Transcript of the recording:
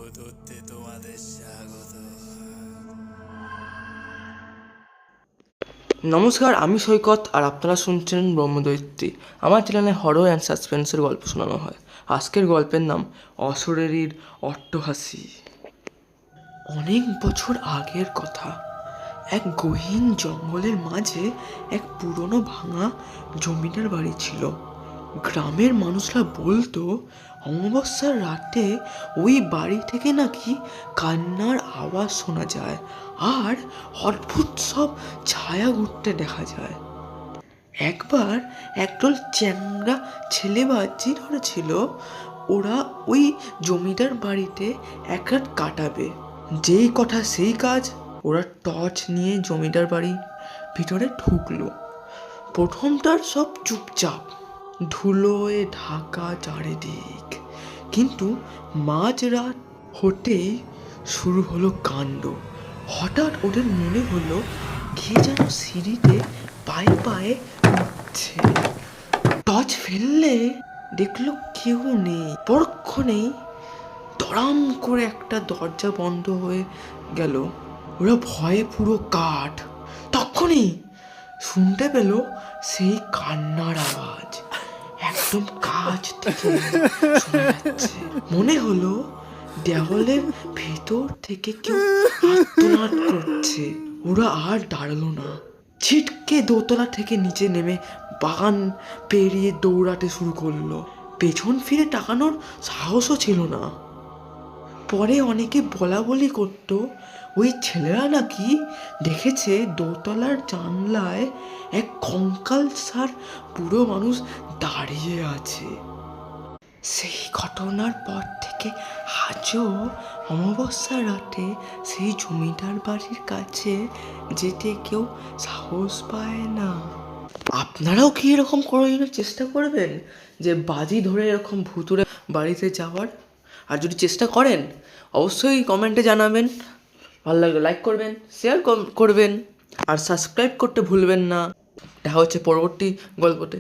অবধূতে তোমাদের স্বাগত। নমস্কার, আমি সৈকত আর আপনারা শুনছেন ব্রহ্মদৈত্যী। আমার চ্যানেলে হরর অ্যান্ড সাসপেন্সের গল্প শোনানো হয়। আজকের গল্পের নাম অশরীরীর অট্টহাসি। অনেক বছর আগের কথা। এক গহীন জঙ্গলের মাঝে এক পুরনো ভাঙা জমিদার বাড়ি ছিল। গ্রামের মানুষরা বলতো অমাবস্যার রাতে ওই বাড়ি থেকে নাকি কান্নার আওয়াজ শোনা যায় আর অদ্ভুত সব ছায়া ঘুরতে দেখা যায়। একবার একদল চ্যাংড়া ছেলে বাজি ধরেছিল ওরা ওই জমিদার বাড়িতে এক রাত কাটাবে। যেই কথা সেই কাজ, ওরা টর্চ নিয়ে জমিদার বাড়ির ভিতরে ঢুকলো। প্রথমটার সব চুপচাপ, ধুলোয় ঢাকা চারিদিক। কিন্তু মাঝরাত হতেই শুরু হলো কাণ্ড। হঠাৎ ওদের মনে হলো কে যেন সিঁড়িতে পায়ে পায়ে উঠছে। টর্চ ফেললে দেখলো কেউ নেই। পরক্ষণেই দড়াম করে একটা দরজা বন্ধ হয়ে গেল। ওরা ভয়ে পুরো কাঠ। তখনই শুনতে পেল সেই কান্নার আওয়াজ একদম কাছ থেকে শোনা যাচ্ছে। মনে হলো দেওয়ালের ভেতর থেকে কেউ আর্তনাদ করছে। ওরা আর দাঁড়ালো না, ছিটকে দোতলা থেকে নিচে নেমে বাগান পেরিয়ে দৌড়াতে শুরু করলো। পেছন ফিরে তাকানোর সাহসও ছিল না। পরে অনেকে বলা বলি করতো ওই ছেলেরা নাকি দেখেছে দোতলার জানলায় এক কঙ্কালসার বুড়ো মানুষ দাঁড়িয়ে আছে। সেই ঘটনার পর থেকে আজও অমাবস্যার রাতে সেই জমিদার বাড়ির কাছে যেতে কেউ সাহস পায় না। আপনারাও কি এরকম কোনোদিনও চেষ্টা করবেন যে বাজি ধরে এরকম ভুতুরে বাড়িতে যাওয়ার? আর যদি চেষ্টা করেন অবশ্যই কমেন্টে জানাবেন। ভালো লাগলে লাইক করবেন, শেয়ার করবেন আর সাবস্ক্রাইব করতে ভুলবেন না। দেখা হচ্ছে পরবর্তী গল্পতে।